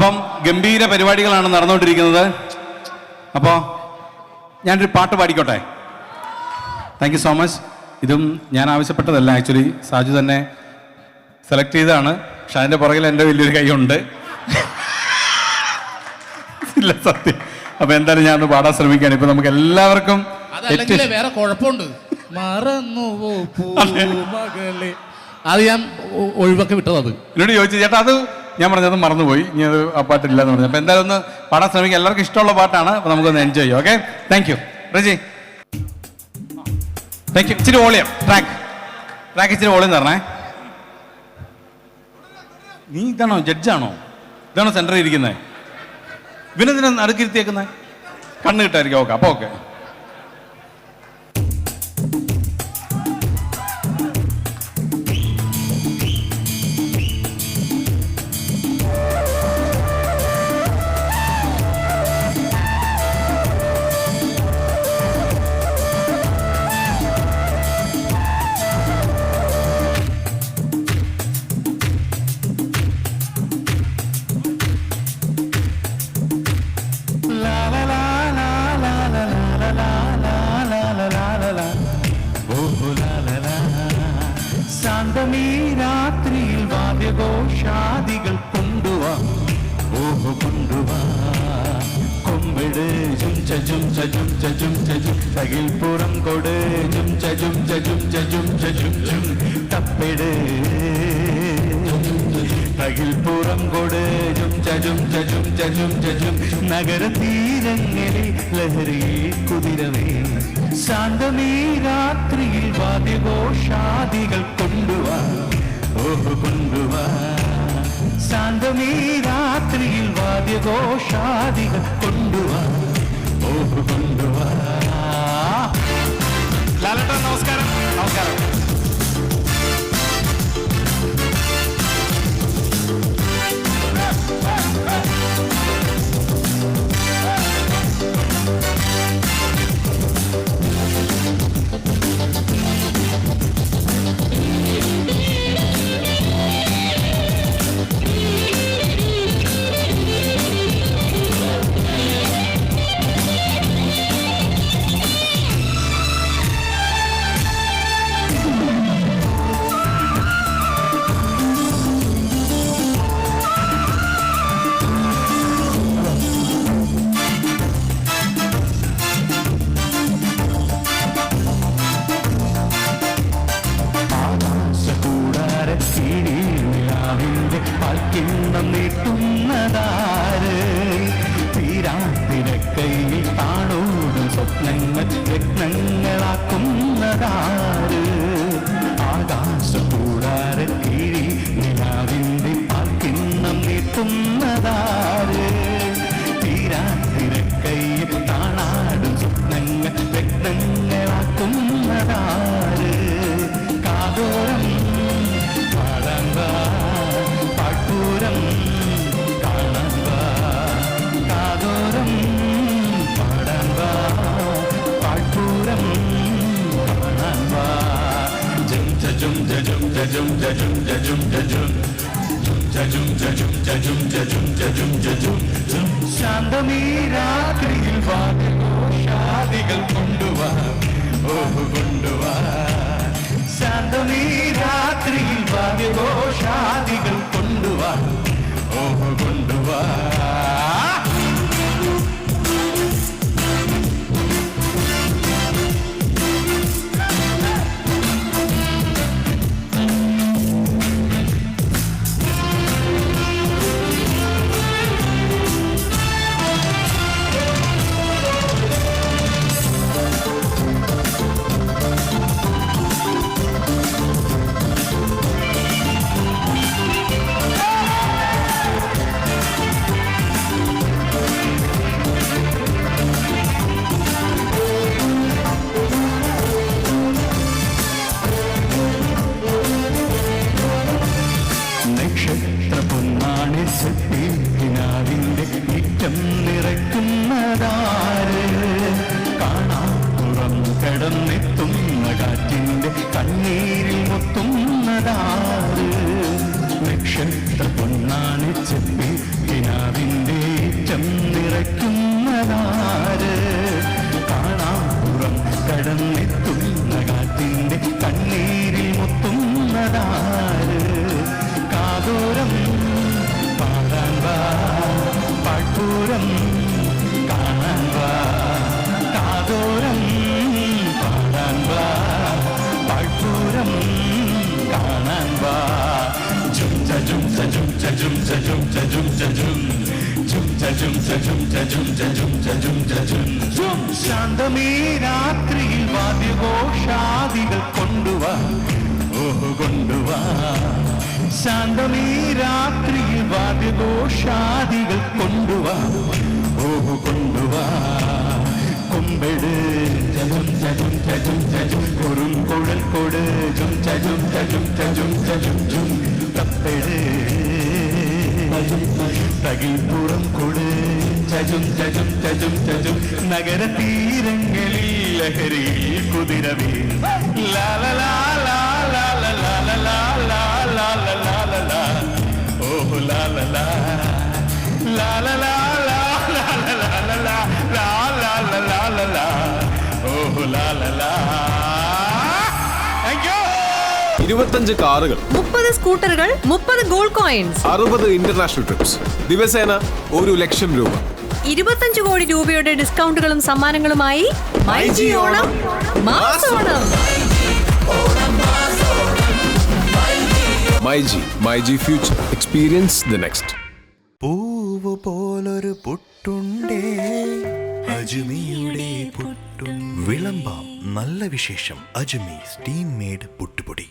അപ്പം ഗംഭീര പരിപാടികളാണ് നടന്നുകൊണ്ടിരിക്കുന്നത്. അപ്പോൾ ഞാനൊരു പാട്ട് പാടിക്കോട്ടെ? Thank you so much. ഇതും ഞാൻ ആവശ്യപ്പെട്ടതല്ല, ആക്ച്വലി സാജു തന്നെ സെലക്ട് ചെയ്തതാണ്. പക്ഷെ അതിൻ്റെ പുറകിൽ എൻ്റെ വലിയൊരു കൈയുണ്ട്. ഇല്ല, സത്യം. അപ്പം എന്തായാലും ഞാനൊന്ന് പാടാൻ ശ്രമിക്കുകയാണ്. ഇപ്പം നമുക്ക് എല്ലാവർക്കും വേറെ കുഴപ്പമുണ്ട്. മറന്നുവോ മകളെ, അത് ഞാൻ ഒഴിവാക്കി വിട്ടത്. അത് എന്നോട് ചോദിച്ചു, ചേട്ടാ അത് ഞാൻ പറഞ്ഞത് മറന്നുപോയി, ഇനി അത് ആ പാട്ടില്ല എന്ന് പറഞ്ഞു. അപ്പം എന്തായാലും ഒന്ന് പാടാൻ ശ്രമിക്കുക. എല്ലാവർക്കും ഇഷ്ടമുള്ള പാട്ടാണ്. അപ്പം നമുക്കൊന്ന് എൻജോയ് ചെയ്യാം. Okay, thank you Reji. Thank you. ഇച്ചിരി വോളിയം, ട്രാക്ക് ഇച്ചിരി വോളിയം തരണേ. നീ ഇതാണോ ജഡ്ജാണോ? ഇതാണോ സെൻറ്ററിൽ ഇരിക്കുന്നത്? ഇവനെന്തിനാ നടുക്കിരുത്തിയേക്കുന്നത്? കണ്ണ് കിട്ടായിരിക്കും. ഓക്കെ, അപ്പോൾ ഓക്കെ. ശാന്തമീ രാത്രിയിൽ വാദ്യഘോഷാദികൾ കൊണ്ടുവാ, ഓഹോ കൊണ്ടുവാ. കൊമ്പിട് ജുംച ജുംച ജുംച ജുംച ജും, തകിൽപ്പുറം കൊട് ജുംച ജുംച ജുംച ജുംച ജും ജും. തപ്പിട് തകിൽപ്പുറം കൊട് ജുംച ജുംച ജുംച ജുംച ജും. നഗരതീരങ്ങളിൽ ലഹരിയിൽ കുതിരവേ, ശാന്തമീ രാത്രിയിൽ വാദ്യഘോഷാദികൾ കൊണ്ടുവാ, ഓഹോ കൊണ്ടുവാ. ശാന്തമീ രാത്രിയിൽ വാദ്യഘോഷാദികൾ കൊണ്ടുവാ, ഓഹോ കൊണ്ടുവാ. ലാലേട്ടൻ നമസ്കാരം. നമസ്കാരം. പാൽക്കിണ്ണം നീട്ടുന്നതാര്, തീരാത്തിരക്കൈയിൽ താണോടും സ്വപ്നങ്ങൾ രത്നങ്ങളാക്കുന്നതാര്. ആകാശക്കൂടാര കീഴിൽ നിലാവിൻ്റെ പാൽക്കിണ്ണം നീട്ടുന്നതാര്, തീരാത്തിരക്കൈയിൽ താണാടും സ്വപ്നങ്ങൾ രത്നങ്ങളാക്കുന്നതാര്. കാതോരം പാടാൻ വാ, പാട്ടൂരം കാണാൻ വാ, കാതോരം പാടാൻ വാ, പാട്ടൂരം കാണാൻ വാ. ജും ജും ജും ജും ജും ജും ജും ശാന്തമീ രാത്രിയിൽ വാദ്യഘോഷാദികൾ കൊണ്ടുവാ, ഓഹോ കൊണ്ടുവാ. ശാന്തമീ രാത്രിയിൽ വാദ്യഘോഷാദികൾ കൊണ്ടുവാ, ഓഹോ കൊണ്ടുവാ. പാഴ്പൂരം കാണാൻ വാ, കാതോരം പാടാൻ വാ, പാഴ്പൂരം കാണാൻ വാ. ജും ജ ജും ജ ജും ജ ജും ജ ജും ജ ജും ജ ജും ജും ജ ജും ജ ജും ജ ജും ജ ജും ജ ജും ജ ജും ജും. ശാന്തമീ രാത്രിയിൽ വാദ്യഘോഷാദികൾ കൊണ്ടുവാ, ഓഹോ കൊണ്ടുവാ. ശാന്തമീ രാത്രിയിൽ വാദ്യഘോഷാദികൾ കൊണ്ടുവാ, ഓഹോ കൊണ്ടുവാ. കൊമ്പെട് ജും ജും ജും ജും, കുറുങ്കുഴൽ കൊട് ജും ജും ജും ജും ജും ജും. തപ്പെട് തകിൽപ്പുറം കൊട് ജും ജും ജും ജും. നഗര തീരങ്ങളിൽ ലഹരിയിൽ കുതിരവേ ലാലലാ ലാലലാ ലാലലാ ലാലലാ ലാലലാ. ഓഹോ ലാലലാ ലാലലാ ലാലലാ ലാലലാ. ഓഹോ ലാലലാ. Thank you. 25 കാറുകൾ, 30 സ്കൂട്ടറുകൾ, 30 ഗോൾഡ് കോയിൻസ്, 60 ഇന്റർനാഷണൽ ട്രിപ്സ്, ദിവസേന 1,00,000 രൂപ. 25 കോടി രൂപയുടെ ഡിസ്കൗണ്ടുകളും സമ്മാനങ്ങളുമായി മൈജി ഓണം മാസോണം. MyG future, experience the next. പൂവ് പോലൊരു പുട്ടുണ്ടേ അജ്മിയുടെ പുട്ടും. വിളമ്പാം നല്ല വിശേഷം. അജ്മി സ്റ്റീം മെയ്ഡ് പുട്ടുപൊടി.